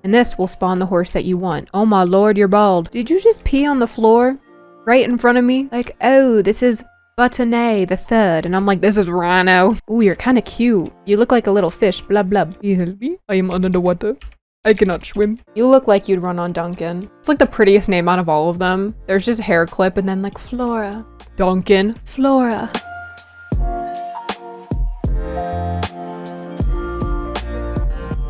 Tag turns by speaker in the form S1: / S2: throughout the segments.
S1: and this will spawn the horse that you want. Oh my lord, you're bald. Did you just pee on the floor right in front of me? Like, oh, this is Buttonay the third, and I'm like, this is Rhino. Oh, you're kind of cute. You look like a little fish. Blub blub. Can you help me? I am under the water. I cannot swim. You look like you'd run on Duncan. It's like the prettiest name out of all of them. There's just hair clip and then like Flora. Duncan. Flora.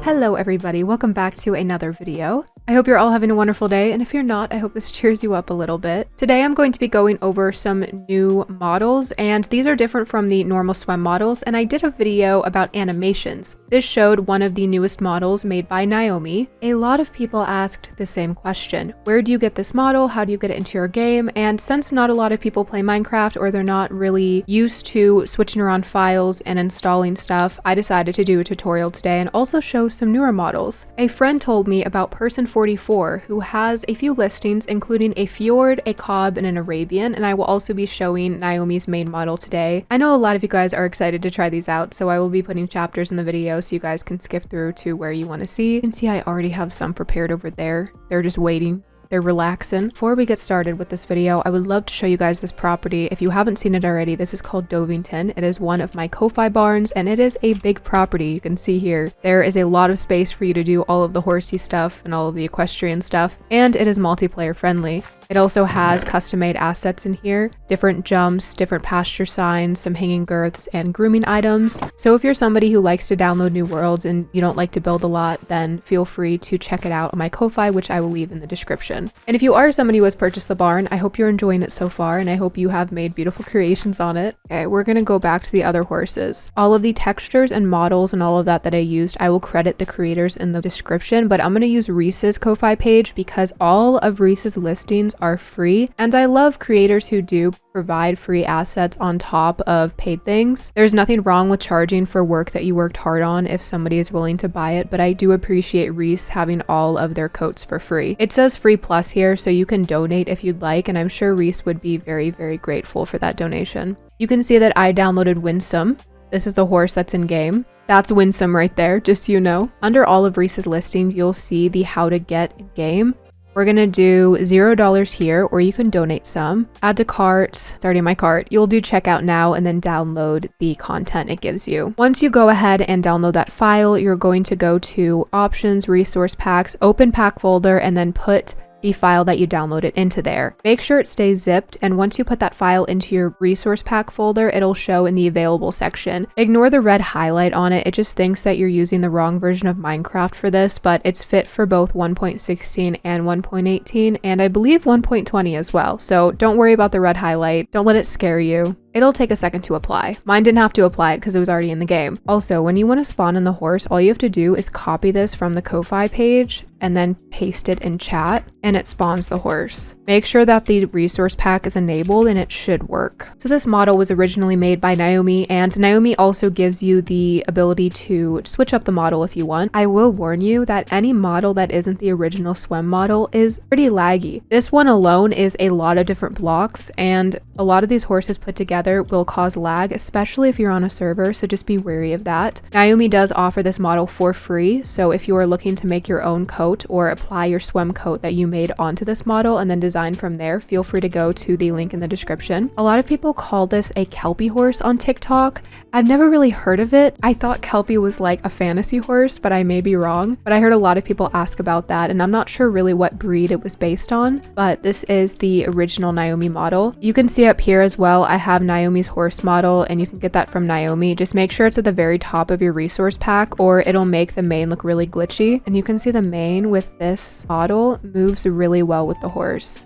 S1: Hello everybody, welcome back to another video. I hope you're all having a wonderful day, and if you're not, I hope this cheers you up a little bit. Today I'm going to be going over some new models, and these are different from the normal SWEM models, and I did a video about animations. This showed one of the newest models made by Naomi. A lot of people asked the same question. Where do you get this model? How do you get it into your game? And since not a lot of people play Minecraft, or they're not really used to switching around files and installing stuff, I decided to do a tutorial today and also show some newer models. A friend told me about Person 44, who has a few listings, including a Fjord, a Cob, and an Arabian, and I will also be showing Naomi's main model today. I know a lot of you guys are excited to try these out, so I will be putting chapters in the video so you guys can skip through to where you want to see. You can see I already have some prepared over there. They're just waiting. They're relaxing. Before we get started with this video, I would love to show you guys this property. If you haven't seen it already, this is called Dovington. It is one of my Ko-Fi barns, and it is a big property. You can see here. There is a lot of space for you to do all of the horsey stuff and all of the equestrian stuff, and it is multiplayer friendly. It also has custom-made assets in here, different jumps, different pasture signs, some hanging girths, and grooming items. So if you're somebody who likes to download new worlds and you don't like to build a lot, then feel free to check it out on my Ko-Fi, which I will leave in the description. And if you are somebody who has purchased the barn, I hope you're enjoying it so far, and I hope you have made beautiful creations on it. Okay, we're gonna go back to the other horses. All of the textures and models and all of that I used, I will credit the creators in the description, but I'm gonna use Reese's Ko-Fi page because all of Reese's listings are free, and I love creators who do provide free assets on top of paid things. There's nothing wrong with charging for work that you worked hard on if somebody is willing to buy it, but I do appreciate Reese having all of their coats for free. It says free plus here, so you can donate if you'd like, and I'm sure Reese would be very, very grateful for that donation. You can see that I downloaded Winsome. This is the horse that's in game. That's Winsome right there, just so you know. Under all of Reese's listings, you'll see the how to get in game. We're gonna do $0 here, or you can donate some. Add to cart, it's already in my cart. You'll do checkout now and then download the content it gives you. Once you go ahead and download that file, you're going to go to options, resource packs, open pack folder, and then put the file that you downloaded into there. Make sure it stays zipped, and once you put that file into your resource pack folder, it'll show in the available section. Ignore the red highlight on it. It just thinks that you're using the wrong version of Minecraft for this, but it's fit for both 1.16 and 1.18, and I believe 1.20 as well. So don't worry about the red highlight. Don't let it scare you. It'll take a second to apply. Mine didn't have to apply it because it was already in the game. Also, when you want to spawn in the horse, all you have to do is copy this from the Ko-Fi page and then paste it in chat, and it spawns the horse. Make sure that the resource pack is enabled, and it should work. So this model was originally made by Naomi, and Naomi also gives you the ability to switch up the model if you want. I will warn you that any model that isn't the original SWEM model is pretty laggy. This one alone is a lot of different blocks, and a lot of these horses put together will cause lag, especially if you're on a server, so just be wary of that. Naomi does offer this model for free, so if you are looking to make your own coat or apply your SWEM coat that you made onto this model and then design from there, feel free to go to the link in the description. A lot of people call this a Kelpie horse on TikTok. I've never really heard of it. I thought Kelpie was like a fantasy horse, but I may be wrong. But I heard a lot of people ask about that, and I'm not sure really what breed it was based on, but this is the original Naomi model. You can see up here as well, I have Naomi's horse model, and you can get that from Naomi. Just make sure it's at the very top of your resource pack, or it'll make the mane look really glitchy. And you can see the mane with this model moves really well with the horse.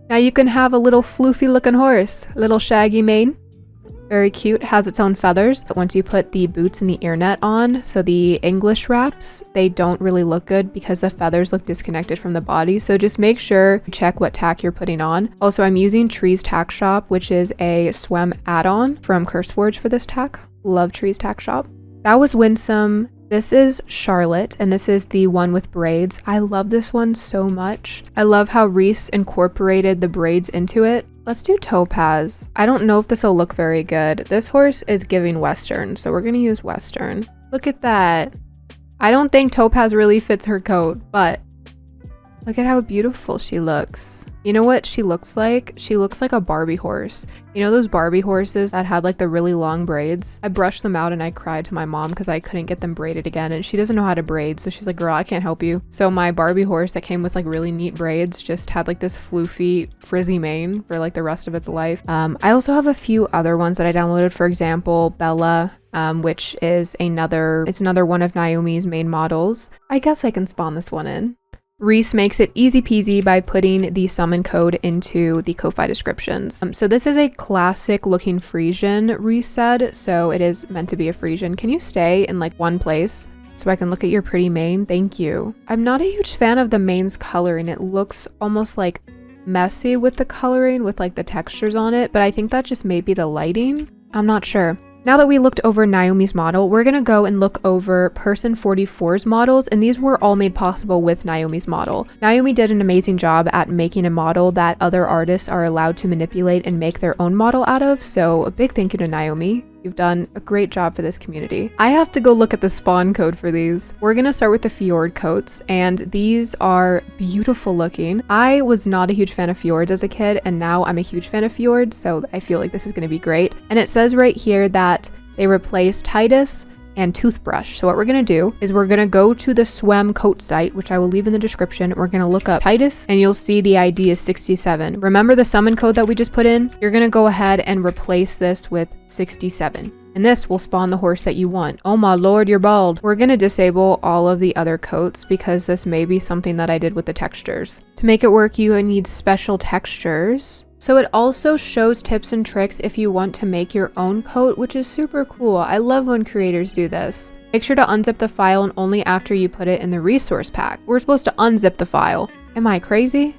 S1: Now you can have a little floofy looking horse, little shaggy mane. Very cute, has its own feathers. But once you put the boots and the ear net on, so the English wraps, they don't really look good because the feathers look disconnected from the body. So just make sure you check what tack you're putting on. Also, I'm using Trees Tack Shop, which is a SWEM add-on from CurseForge for this tack. Love Trees Tack Shop. That was Winsome. This is Charlotte, and this is the one with braids. I love this one so much. I love how Reese incorporated the braids into it. Let's do Topaz. I don't know if this will look very good. This horse is giving Western, so we're gonna use Western. Look at that. I don't think Topaz really fits her coat, but look at how beautiful she looks. You know what she looks like? She looks like a Barbie horse. You know those Barbie horses that had like the really long braids? I brushed them out and I cried to my mom because I couldn't get them braided again, and she doesn't know how to braid, so she's like, girl, I can't help you. So my Barbie horse that came with like really neat braids just had like this floofy frizzy mane for like the rest of its life. I also have a few other ones that I downloaded. For example, Bella, which is another one of Naomi's main models. I guess I can spawn this one in. Reese makes it easy peasy by putting the summon code into the Ko-Fi descriptions. So this is a classic looking Frisian, Reese said, so it is meant to be a Frisian. Can you stay in like one place so I can look at your pretty mane? Thank you. I'm not a huge fan of the mane's coloring. It looks almost like messy with the coloring with like the textures on it, but I think that just may be the lighting. I'm not sure. Now that we looked over Naomi's model, we're gonna go and look over Person 44's models, and these were all made possible with Naomi's model. Naomi did an amazing job at making a model that other artists are allowed to manipulate and make their own model out of, so a big thank you to Naomi. You've done a great job for this community. I have to go look at the spawn code for these. We're gonna start with the Fjord coats, and these are beautiful looking. I was not a huge fan of Fjords as a kid, and now I'm a huge fan of Fjords, so I feel like this is gonna be great. And it says right here that they replaced Titus and Toothbrush. So what we're gonna do is we're gonna go to the SWEM coat site, which I will leave in the description. We're gonna look up Titus, and you'll see the ID is 67. Remember the summon code that we just put in? You're gonna go ahead and replace this with 67. And this will spawn the horse that you want. Oh my lord, you're bald. We're gonna disable all of the other coats because this may be something that I did with the textures. To make it work, you need special textures. So it also shows tips and tricks if you want to make your own coat, which is super cool. I love when creators do this. Make sure to unzip the file and only after you put it in the resource pack. We're supposed to unzip the file. Am I crazy?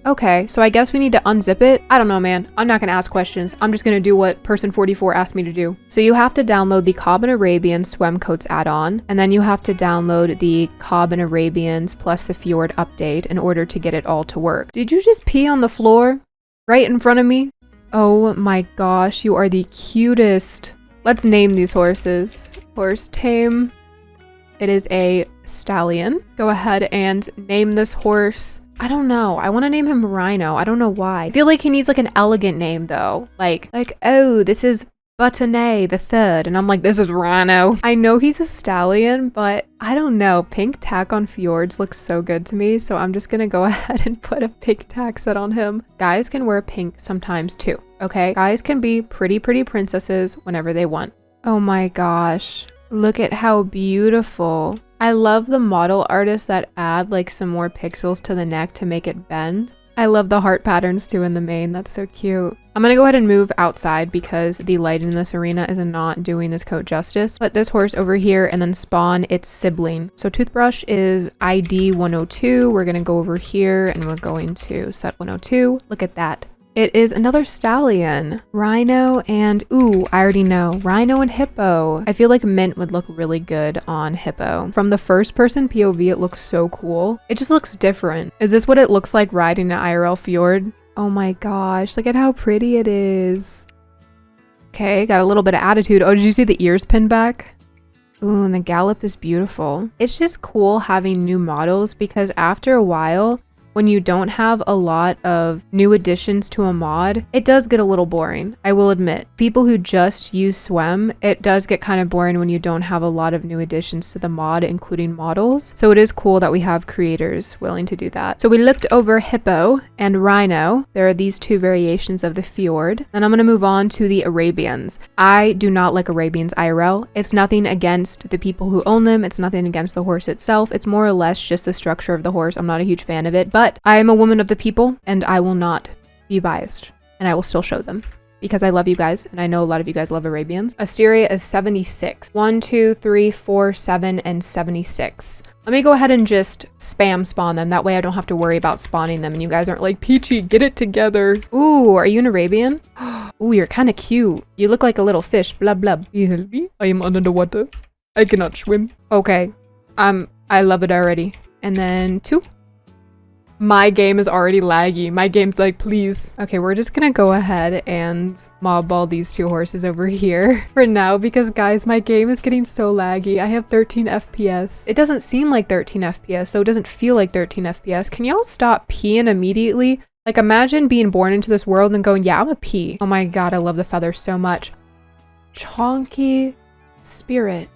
S1: Okay, so I guess we need to unzip it. I don't know, man. I'm not gonna ask questions. I'm just gonna do what Person 44 asked me to do. So you have to download the Cob and Arabian SWEM coats add-on, and then you have to download the Cob and Arabians plus the Fjord update in order to get it all to work. Did you just pee on the floor? Right in front of me? Oh my gosh, you are the cutest. Let's name these horses. Horse tame. It is a stallion. Go ahead and name this horse. I don't know. I want to name him Rhino. I don't know why. I feel like he needs like an elegant name though. Like, oh, this is Buttonay the third, and I'm like, this is Rhino. I know he's a stallion, but I don't know. Pink tack on Fjords looks so good to me, so I'm just gonna go ahead and put a pink tack set on him. Guys can wear pink sometimes too, okay? Guys can be pretty princesses whenever they want. Oh my gosh. Look at how beautiful. I love the model artists that add like some more pixels to the neck to make it bend. I love the heart patterns too in the mane. That's so cute. I'm gonna go ahead and move outside because the light in this arena is not doing this coat justice. Put this horse over here and then spawn its sibling. So Toothbrush is ID 102. We're gonna go over here and we're going to set 102. Look at that. It is another stallion. Rhino and, ooh, I already know. Rhino and Hippo. I feel like Mint would look really good on Hippo. From the first person POV, it looks so cool. It just looks different. Is this what it looks like riding an IRL Fjord? Oh my gosh, look at how pretty it is. Okay, got a little bit of attitude. Oh, did you see the ears pinned back? Ooh, and the gallop is beautiful. It's just cool having new models because after a while, when you don't have a lot of new additions to a mod, it does get a little boring, I will admit. People who just use SWEM, it does get kind of boring when you don't have a lot of new additions to the mod, including models. So it is cool that we have creators willing to do that. So we looked over Hippo and Rhino. There are these two variations of the Fjord. And I'm gonna move on to the Arabians. I do not like Arabians IRL. It's nothing against the people who own them. It's nothing against the horse itself. It's more or less just the structure of the horse. I'm not a huge fan of it, but I am a woman of the people and I will not be biased, and I will still show them because I love you guys and I know a lot of you guys love Arabians. Asteria is 76. 1, 2, 3, 4, 7, and 76. Let me go ahead and just spam spawn them. That way I don't have to worry about spawning them and you guys aren't like, Peachy, get it together. Ooh, are you an Arabian? Ooh, you're kind of cute. You look like a little fish. Blub blub. You help me? I am under the water. I cannot swim. Okay. I love it already. And then 2. My game is already laggy. My game's like, please. Okay, we're just gonna go ahead and mob ball these two horses over here for now because guys, my game is getting so laggy. I have 13 FPS. It doesn't seem like 13 FPS, so it doesn't feel like 13 FPS. Can y'all stop peeing immediately? Like imagine being born into this world and going, yeah, I'm a pea. Oh my god, I love the feathers so much. Chonky spirit.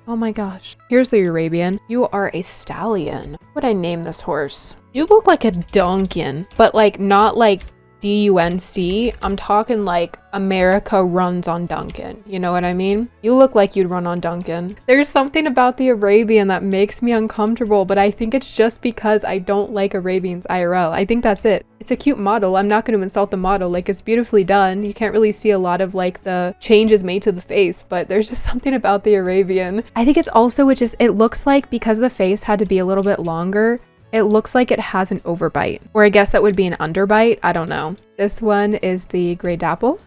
S1: Oh my gosh. Here's the Arabian. You are a stallion. What would I name this horse? You look like a Duncan, but like not like D-U-N-C. I'm talking like America runs on Duncan. You know what I mean? You look like you'd run on Duncan. There's something about the Arabian that makes me uncomfortable, but I think it's just because I don't like Arabians IRL. I think that's it. It's a cute model. I'm not going to insult the model. Like it's beautifully done. You can't really see a lot of like the changes made to the face, but there's just something about the Arabian. I think it's also, it looks like because the face had to be a little bit longer, it looks like it has an overbite, or I guess that would be an underbite. I don't know. This one is the gray dapple.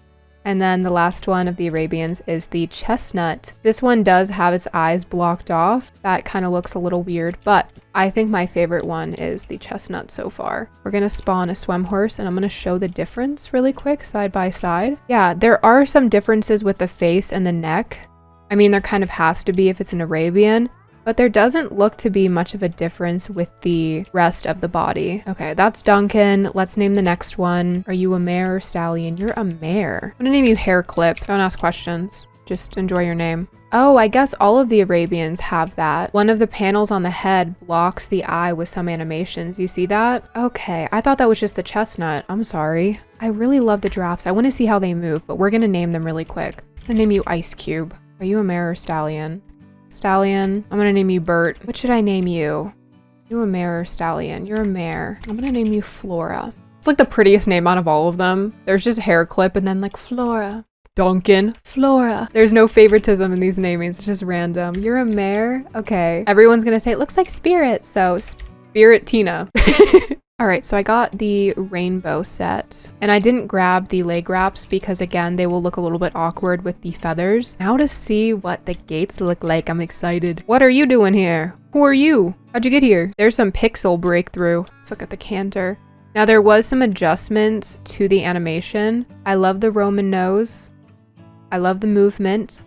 S1: And then the last one of the Arabians is the chestnut. This one does have its eyes blocked off. That kind of looks a little weird, but I think my favorite one is the chestnut so far. We're gonna spawn a SWEM horse and I'm gonna show the difference really quick side by side. Yeah, there are some differences with the face and the neck. I mean, there kind of has to be if it's an Arabian, but there doesn't look to be much of a difference with the rest of the body. Okay, that's Duncan. Let's name the next one. Are you a mare or stallion? You're a mare. I'm gonna name you Hair Clip. Don't ask questions. Just enjoy your name. Oh, I guess all of the Arabians have that. One of the panels on the head blocks the eye with some animations. You see that? Okay, I thought that was just the chestnut. I'm sorry. I really love the giraffes. I want to see how they move, but we're gonna name them really quick. I'm gonna name you Ice Cube. Are you a mare or stallion? Stallion. I'm gonna name you Bert. What should I name you? You a mare or stallion? You're a mare. I'm gonna name you Flora. It's like the prettiest name out of all of them. There's just Hair Clip and then like Flora. Duncan. Flora. There's no favoritism in these namings. It's just random. You're a mare? Okay. Everyone's gonna say it looks like Spirit, so Spirit Tina. All right, so I got the rainbow set and I didn't grab the leg wraps because again, they will look a little bit awkward with the feathers. Now to see what the gaits look like, I'm excited. What are you doing here? Who are you? How'd you get here? There's some pixel breakthrough. Let's look at the canter. Now there was some adjustments to the animation. I love the Roman nose. I love the movement.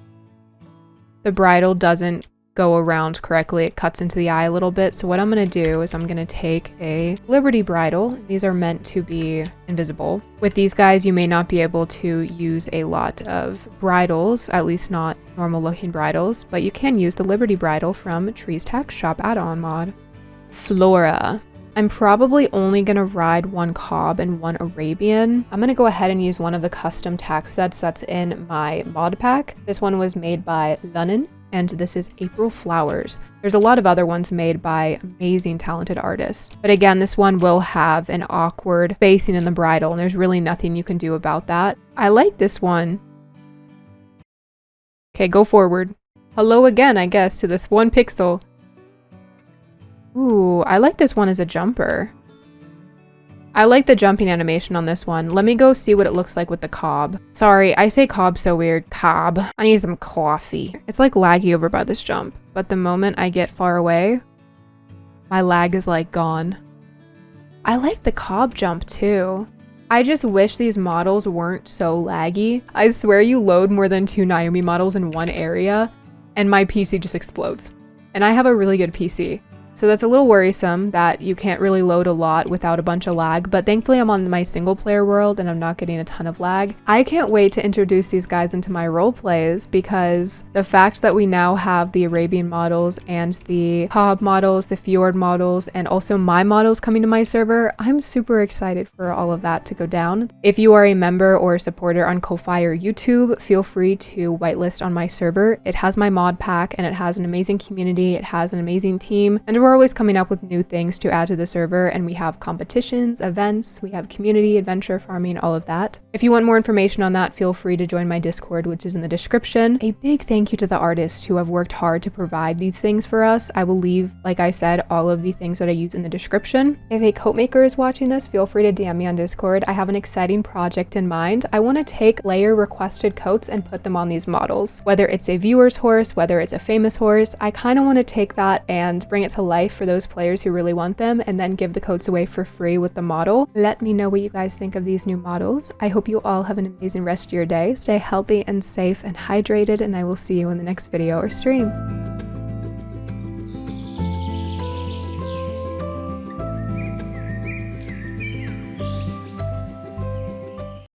S1: The bridle doesn't go around correctly. It cuts into the eye a little bit. So what I'm going to do is I'm going to take a Liberty bridle. These are meant to be invisible. With these guys, you may not be able to use a lot of bridles, at least not normal looking bridles, but you can use the Liberty bridle from Tree's Tax Shop add-on mod. Flora. I'm probably only going to ride one Cob and one Arabian. I'm going to go ahead and use one of the custom tax sets that's in my mod pack. This one was made by Lunnon. And this is April Flowers. There's a lot of other ones made by amazing, talented artists. But again, this one will have an awkward facing in the bridle, and there's really nothing you can do about that. I like this one. Okay, go forward. Hello again, I guess, to this one pixel. Ooh, I like this one as a jumper. I like the jumping animation on this one. Let me go see what it looks like with the Cob. Sorry, I say Cob so weird. Cob. I need some coffee. It's like laggy over by this jump, but the moment I get far away, my lag is like gone. I like the Cob jump too. I just wish these models weren't so laggy. I swear you load more than 2 Naomi models in one area and my PC just explodes. And I have a really good PC. So that's a little worrisome that you can't really load a lot without a bunch of lag, but thankfully I'm on my single player world and I'm not getting a ton of lag. I can't wait to introduce these guys into my role plays because the fact that we now have the Arabian models and the Cob models, the Fjord models, and also my models coming to my server, I'm super excited for all of that to go down. If you are a member or a supporter on Ko-Fi or YouTube, feel free to whitelist on my server. It has my mod pack and it has an amazing community, it has an amazing team, and we're always coming up with new things to add to the server, and we have competitions, events, we have community, adventure, farming, all of that. If you want more information on that, feel free to join my Discord, which is in the description. A big thank you to the artists who have worked hard to provide these things for us. I will leave, like I said, all of the things that I use in the description. If a coat maker is watching this, feel free to DM me on Discord. I have an exciting project in mind. I want to take layer requested coats and put them on these models. Whether it's a viewer's horse, whether it's a famous horse, I kind of want to take that and bring it to life life for those players who really want them, and then give the coats away for free with the model. Let me know what you guys think of these new models. I hope you all have an amazing rest of your day. Stay healthy and safe and hydrated, and I will see you in the next video or stream.